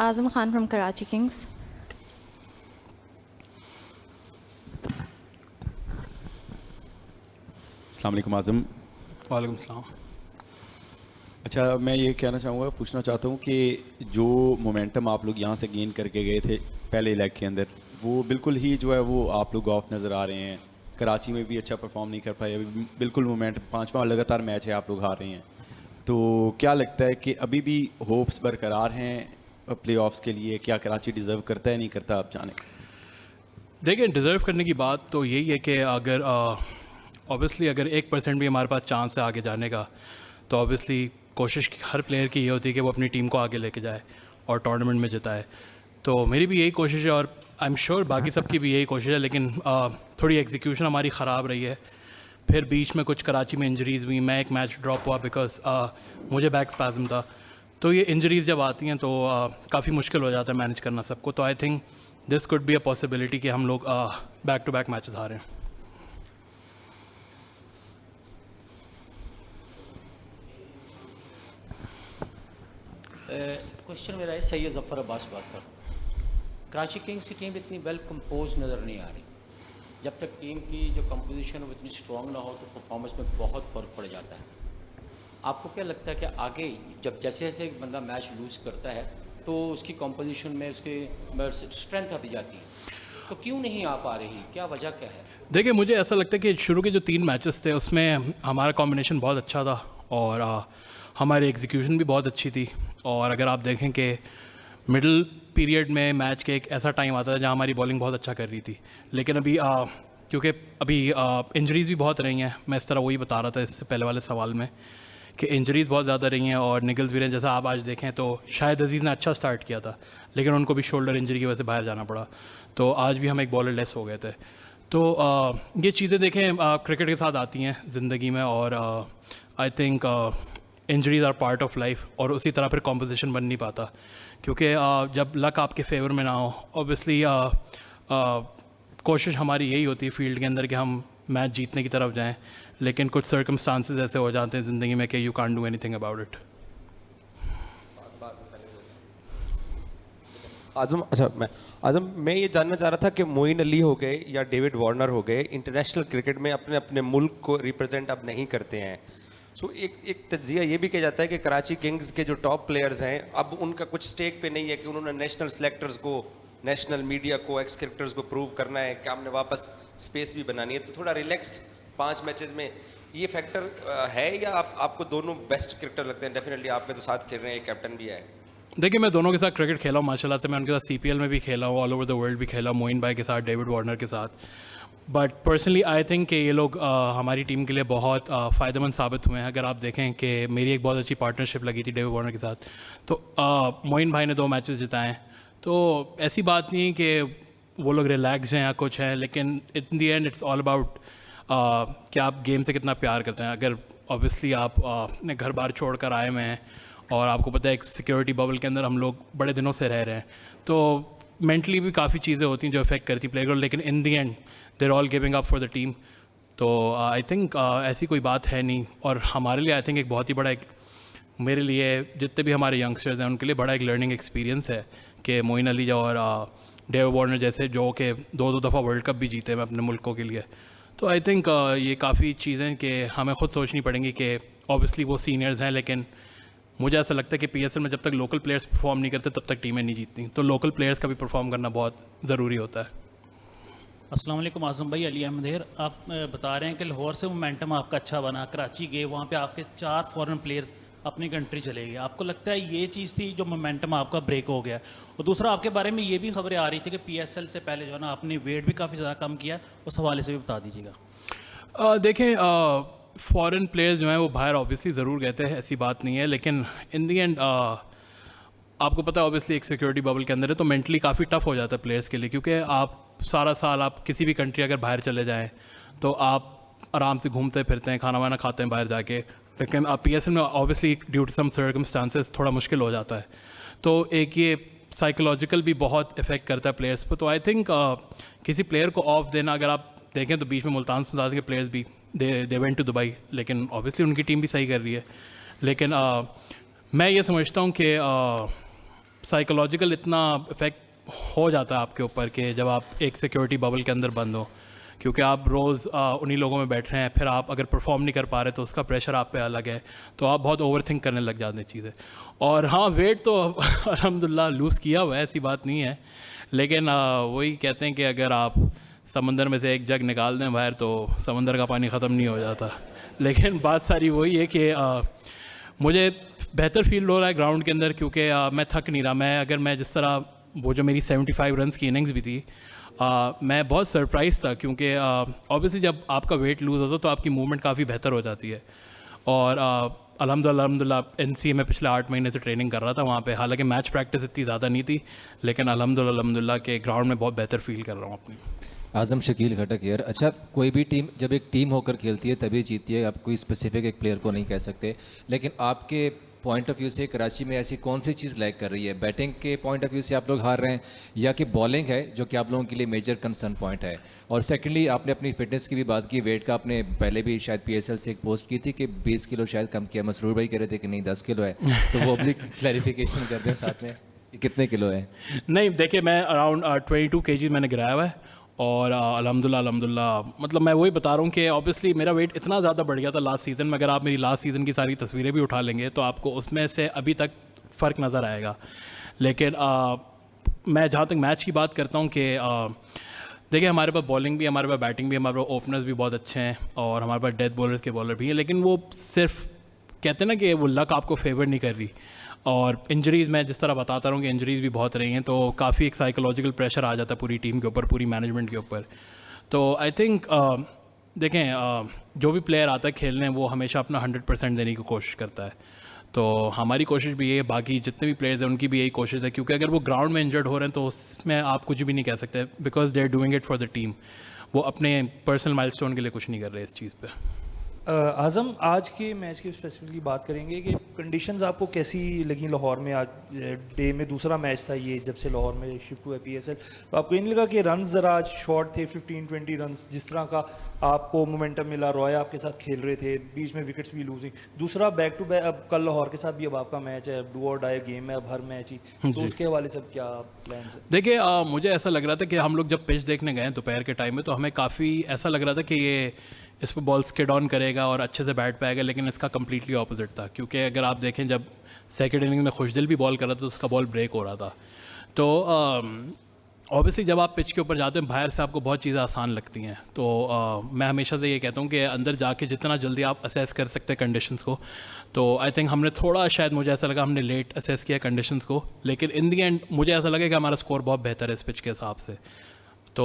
Azam Khan from Karachi Kings. अस्सलाम वालेकुम आज़म। वालेकुम सलाम। अच्छा, मैं ये कहना चाहूँगा, पूछना चाहता हूँ कि जो मोमेंटम आप लोग यहाँ से गेन करके गए थे पहले लेग के अंदर, वो बिल्कुल ही जो है वो आप लोग ऑफ नज़र आ रहे हैं। कराची में भी अच्छा परफॉर्म नहीं कर पाए, अभी बिल्कुल मोमेंटम, 5वां लगातार मैच है, आप लोग हार रहे हैं। तो क्या लगता है कि अभी भी होप्स बरकरार हैं प्लेऑफ्स के लिए? क्या कराची डिज़र्व करता है, नहीं करता, आप जाने? देखिए, डिज़र्व करने की बात तो यही है कि अगर ऑब्वियसली अगर 1% भी हमारे पास चांस है आगे जाने का, तो ऑब्वियसली कोशिश हर प्लेयर की ये होती है कि वो अपनी टीम को आगे लेके जाए और टूर्नामेंट में जिताए। तो मेरी भी यही कोशिश है और आई एम श्योर बाकी सबकी भी यही कोशिश है, लेकिन थोड़ी एग्जीक्यूशन हमारी ख़राब रही है। फिर बीच में कुछ कराची में इंजरीज़ हुई, मैं एक मैच ड्रॉप हुआ बिकॉज मुझे बैक स्पैज़म था। तो ये इंजरीज़ जब आती हैं तो काफ़ी मुश्किल हो जाता है मैनेज करना सबको। तो I think this could be a possibility कि हम लोग बैक टू बैक मैचेस हारें। क्वेश्चन मेरा है, सैयद ज़फ़र अब्बास बात कर रहा हूँ। कराची किंग्स की टीम इतनी वेल कंपोज नज़र नहीं आ रही। जब तक टीम की जो कंपोजिशन है वो इतनी स्ट्रॉन्ग ना हो तो परफॉर्मेंस में बहुत फ़र्क पड़ जाता है। आपको क्या लगता है कि आगे जब जैसे जैसे एक बंदा मैच लूज़ करता है तो उसकी कंपोजिशन में उसके स्ट्रेंथ आती जाती है, तो क्यों नहीं आ पा रही, क्या वजह क्या है? देखिए, मुझे ऐसा लगता है कि शुरू के जो 3 मैचेस थे उसमें हमारा कॉम्बिनेशन बहुत अच्छा था और हमारी एग्जीक्यूशन भी बहुत अच्छी थी। और अगर आप देखें कि मिडिल पीरियड में मैच के एक ऐसा टाइम आता था जहां हमारी बॉलिंग बहुत अच्छा कर रही थी, लेकिन अभी क्योंकि अभी इंजरीज़ भी बहुत रही हैं, मैं इस तरह वही बता रहा था इससे पहले वाले सवाल में कि इंजरीज़ बहुत ज़्यादा रही हैं और निगल्स भी रहे हैं। जैसा आप आज देखें तो शायद अजीज़ ने अच्छा स्टार्ट किया था, लेकिन उनको भी शोल्डर इंजरी की वजह से बाहर जाना पड़ा, तो आज भी हम एक बॉलर लेस हो गए थे। तो ये चीज़ें देखें क्रिकेट के साथ आती हैं ज़िंदगी में और I think injuries are part of life, और उसी तरह फिर कॉम्पोजिशन बन नहीं पाता क्योंकि जब लक आपके फेवर में ना हो, ऑब्वियसली कोशिश हमारी यही होती है फील्ड के अंदर कि हम मैच जीतने की तरफ जाएं, लेकिन कुछ सर्कमस्टांसेस ऐसे हो जाते हैं ज़िंदगी में कि you can't do anything about it. Azam, मैं ये जानना चाह रहा था कि मोइन अली हो गए या डेविड वार्नर हो गए, इंटरनेशनल क्रिकेट में अपने अपने मुल्क को रिप्रेजेंट अब नहीं करते हैं। सो एक तज्जिया ये भी किया जाता है कि कराची किंग्स के जो टॉप प्लेयर्स हैं अब उनका कुछ स्टेक पे नहीं है कि उन्होंने नेशनल सेलेक्टर्स को, नेशनल मीडिया को, एक्स क्रिकेटर्स को प्रूव करना है कि हमने वापस स्पेस भी बनानी है, तो थोड़ा रिलैक्स्ड 5 मैचेस में ये फैक्टर है या आपको दोनों बेस्ट क्रिकेटर लगते हैं? डेफिनेटली आपके तो साथ खेल रहे हैं, कैप्टन भी है। देखिए, मैं दोनों के साथ क्रिकेट खेला हूँ माशाल्लाह से। मैं उनके साथ CPL में भी खेला हूँ, ऑल ओवर द वर्ल्ड भी खेला हूँ, मोइन भाई के साथ, डेविड वार्नर के साथ। बट पर्सनली आई थिंक कि ये लोग हमारी टीम के लिए बहुत फ़ायदेमंद साबित हुए हैं। अगर आप देखें कि मेरी एक बहुत अच्छी पार्टनरशिप लगी थी डेविड वार्नर के साथ, तो मोइन भाई ने 2 मैचेस जिताए हैं। तो ऐसी बात नहीं कि वो लोग रिलैक्स हैं या कुछ है, लेकिन in the and it's all about कि आप गेम से कितना प्यार करते हैं। अगर ऑब्वियसली आप अपने घर बार छोड़ कर आए हुए हैं और आपको पता है एक सिक्योरिटी बबल के अंदर हम लोग बड़े दिनों से रह रहे हैं, तो मेंटली भी काफ़ी चीज़ें होती हैं जो अफेक्ट करती प्लेयर को, लेकिन in the end they are all giving up for the team. तो आई थिंक ऐसी कोई बात है नहीं। और हमारे लिए आई थिंक एक बहुत ही बड़ा एक, मेरे लिए जितने भी हमारे यंगस्टर्स हैं उनके लिए बड़ा एक लर्निंग एक्सपीरियंस है कि मोइन अली और डेविड वार्नर जैसे जो कि 2-2 दफ़ा वर्ल्ड कप भी जीते हैं अपने मुल्कों के लिए। तो आई थिंक ये काफ़ी चीज़ें कि हमें ख़ुद सोचनी पड़ेंगी कि ऑब्वियसली वो सीनियर्स हैं, लेकिन मुझे ऐसा लगता है कि PSL में जब तक लोकल प्लेयर्स परफॉर्म नहीं करते तब तक टीमें नहीं जीतती। तो लोकल प्लेयर्स का भी परफॉर्म करना बहुत ज़रूरी होता है। अस्सलाम वालेकुम आज़म भाई, अली अहमद हेर। आप बता रहे हैं कि लाहौर से मोमेंटम आपका अच्छा बना, कराची गए, वहाँ पे आपके 4 फॉरेन प्लेयर्स अपनी कंट्री चले गए। आपको लगता है ये चीज़ थी जो मोमेंटम आपका ब्रेक हो गया? और दूसरा, आपके बारे में ये भी खबरें आ रही थी कि PSL से पहले जो है ना आपने वेट भी काफ़ी ज़्यादा कम किया, उस हवाले से भी बता दीजिएगा। देखें, फॉरेन प्लेयर्स जो हैं वो बाहर ऑब्वियसली ज़रूर गए थे, ऐसी बात नहीं है, लेकिन इन दी एंड आपको पता है ऑब्वियसली एक सिक्योरिटी बबल के अंदर है, तो मेंटली काफ़ी टफ हो जाता है प्लेयर्स के लिए, क्योंकि आप सारा साल आप किसी भी कंट्री अगर बाहर चले जाएं तो आप आराम से घूमते फिरते हैं, खाना वाना खाते हैं बाहर जाके, लेकिन आप PSL में obviously due to some circumstances थोड़ा मुश्किल हो जाता है। तो एक ये साइकोलॉजिकल भी बहुत इफेक्ट करता है प्लेयर्स पर। तो आई थिंक किसी प्लेयर को ऑफ देना, अगर आप देखें तो बीच में मुल्तान सुल्तान के प्लेयर्स भी दे वेंट टू दुबई, लेकिन ऑब्वियसली उनकी टीम भी सही कर रही है। लेकिन मैं ये समझता हूँ कि साइकोलॉजिकल इतना इफेक्ट हो जाता है आपके ऊपर कि जब आप एक सिक्योरिटी बबल के अंदर बंद हो, क्योंकि आप रोज़ उन्हीं लोगों में बैठ रहे हैं, फिर आप अगर परफॉर्म नहीं कर पा रहे तो उसका प्रेशर आप पे अलग है, तो आप बहुत ओवर थिंक करने लग जाते हैं चीज़ें। और हाँ, वेट तो अल्हम्दुलिल्लाह लूज़ किया हुआ है, ऐसी बात नहीं है, लेकिन वही कहते हैं कि अगर आप समंदर में से एक जग निकाल दें बाहर तो समंदर का पानी ख़त्म नहीं हो जाता। लेकिन बात सारी वही है कि मुझे बेहतर फील हो रहा है ग्राउंड के अंदर, क्योंकि मैं थक नहीं रहा। मैं जिस तरह वो जो मेरी 75 रन्स की इनिंग्स भी थी, मैं बहुत सरप्राइज था, क्योंकि ऑब्वियसली जब आपका वेट लूज़ होता है तो आपकी मूवमेंट काफ़ी बेहतर हो जाती है। और अल्हम्दुलिल्लाह NCA में पिछले 8 महीने से ट्रेनिंग कर रहा था वहाँ पे, हालांकि मैच प्रैक्टिस इतनी ज़्यादा नहीं थी, लेकिन अल्हम्दुलिल्लाह के ग्राउंड में बहुत बेहतर फील कर रहा हूँ अपनी। आज़म शकील खटक यार, अच्छा कोई भी टीम जब एक टीम होकर खेलती है तभी जीतती है, आप कोई स्पेसिफिक एक प्लेयर को नहीं कह सकते, लेकिन आपके पॉइंट ऑफ व्यू से कराची में ऐसी कौन सी चीज़ लैग कर रही है? बैटिंग के पॉइंट ऑफ व्यू से आप लोग हार रहे हैं, या कि बॉलिंग है जो कि आप लोगों के लिए मेजर कंसर्न पॉइंट है? और सेकेंडली आपने अपनी फिटनेस की भी बात की, वेट का आपने पहले भी शायद PSL से एक पोस्ट की थी कि 20 किलो शायद कम किया, मसरूर भाई कह रहे थे कि नहीं 10 किलो है, तो वो अपनी क्लैरिफिकेशन कर दें साथ में कि कितने किलो है? नहीं देखिए, मैं अराउंड 22 kg मैंने गिराया हुआ है, और अल्हम्दुलिल्लाह मतलब मैं वही बता रहा हूँ कि ऑब्वियसली मेरा वेट इतना ज़्यादा बढ़ गया था लास्ट सीज़न में। अगर आप मेरी लास्ट सीज़न की सारी तस्वीरें भी उठा लेंगे तो आपको उसमें से अभी तक फ़र्क नज़र आएगा। लेकिन मैं जहाँ तक मैच की बात करता हूँ कि देखिए, हमारे पास बॉलिंग भी, हमारे पास बैटिंग भी, हमारे पास ओपनर्स भी बहुत अच्छे हैं, और हमारे पास डेथ बॉलर्स के बॉलर भी हैं, लेकिन वो सिर्फ कहते हैं ना कि वो लक आपको फेवर नहीं कर रही। और इंजरीज़, मैं जिस तरह बताता रहा हूँ कि इंजरीज़ भी बहुत रही हैं, तो काफ़ी एक साइकोलॉजिकल प्रेशर आ जाता है पूरी टीम के ऊपर, पूरी मैनेजमेंट के ऊपर। तो आई थिंक देखें, जो भी प्लेयर आता है खेलने, वो हमेशा अपना 100% देने की कोशिश करता है, तो हमारी कोशिश भी ये है, बाकी जितने भी प्लेयर्स हैं उनकी भी यही कोशिश है, क्योंकि अगर वो ग्राउंड में इंजर्ड हो रहे हैं तो उसमें आप कुछ भी नहीं कह सकते, because they are doing it for the team. वो अपने पर्सनल माइलस्टोन के लिए कुछ नहीं कर रहे इस चीज़ पे। आज़म, आज के मैच की स्पेसिफिकली बात करेंगे कि कंडीशंस आपको कैसी लगी लाहौर में? आज डे में दूसरा मैच था ये, जब से लाहौर में शिफ्ट हुआ है PSL, तो आपको ये नहीं लगा कि रन ज़रा आज शॉर्ट थे, 15-20 रन जिस तरह का आपको मोमेंटम मिला, रॉय आपके साथ खेल रहे थे, बीच में विकेट्स भी लूजिंग, दूसरा बैक टू बैक, अब कल लाहौर के साथ भी अब आपका मैच है, डू और डाई गेम है अब हर मैच ही, तो उसके हवाले से क्या प्लान है? देखिए, मुझे ऐसा लग रहा था कि हम लोग जब पिच देखने गए दोपहर के टाइम में, तो हमें काफ़ी ऐसा लग रहा था कि ये इस पर बॉल स्किड ऑन करेगा और अच्छे से बैट पे आएगा, लेकिन इसका कम्प्लीटली ऑपोजिट था। क्योंकि अगर आप देखें, जब सेकंड इनिंग में खुशदिल भी बॉल कर रहा था तो उसका बॉल ब्रेक हो रहा था। तो ऑब्वियसली जब आप पिच के ऊपर जाते हैं, बाहर से आपको बहुत चीज़ें आसान लगती हैं, तो मैं हमेशा से ये कहता हूँ कि अंदर जाके जितना जल्दी आप असेस कर सकते हैं कंडीशंस को, तो आई थिंक हमने थोड़ा, शायद मुझे ऐसा लगा हमने लेट असेस किया कंडीशंस को, लेकिन इन दी एंड मुझे ऐसा लगा कि हमारा स्कोर बहुत बेहतर है इस पिच के हिसाब से। तो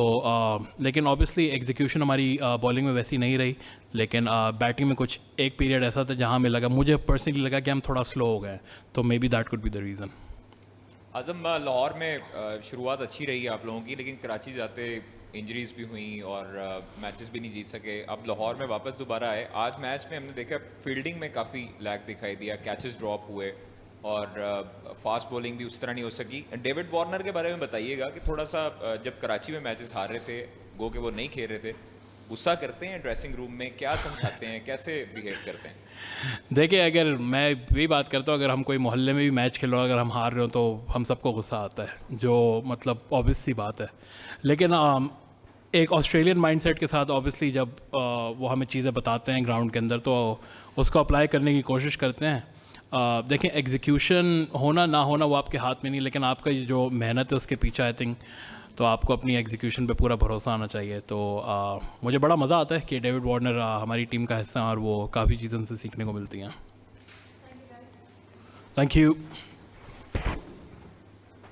लेकिन ऑब्वियसली एग्जीक्यूशन हमारी बॉलिंग में वैसी नहीं रही, लेकिन बैटिंग में कुछ एक पीरियड ऐसा था जहां हमें लगा, मुझे पर्सनली लगा कि हम थोड़ा स्लो हो गए, तो maybe that could be the reason. Azam, Lahore में शुरुआत अच्छी रही है आप लोगों की, लेकिन कराची जाते इंजरीज भी हुई और मैचेस भी नहीं जीत सके। अब लाहौर में वापस दोबारा आए। आज मैच में हमने देखा फील्डिंग में काफ़ी लैग दिखाई दिया, कैचेस ड्रॉप हुए और फास्ट बॉलिंग भी उस तरह नहीं हो सकी। डेविड वार्नर के बारे में बताइएगा कि थोड़ा सा जब कराची में मैचेस हार रहे थे, गो के वो नहीं खेल रहे थे, गुस्सा करते हैं ड्रेसिंग रूम में, क्या समझाते हैं, कैसे बिहेव करते हैं? देखिए, अगर मैं भी बात करता हूँ, अगर हम कोई मोहल्ले में भी मैच खेल रहे हो, अगर हम हार रहे हो तो हम सबको गुस्सा आता है, जो मतलब ऑब्वियस सी बात है। लेकिन एक ऑस्ट्रेलियन माइंडसेट के साथ ऑब्वियसली जब वो हमें चीज़ें बताते हैं ग्राउंड के अंदर, तो उसको अप्लाई करने की कोशिश करते हैं। देखें, एग्जीक्यूशन होना ना होना वो आपके हाथ में नहीं, लेकिन आपका जो मेहनत है उसके पीछे आई थिंक तो आपको अपनी एग्जीक्यूशन पे पूरा भरोसा आना चाहिए। तो मुझे बड़ा मज़ा आता है कि डेविड वार्नर हमारी टीम का हिस्सा है और वो काफ़ी चीज़ें उनसे सीखने को मिलती हैं। Thank you.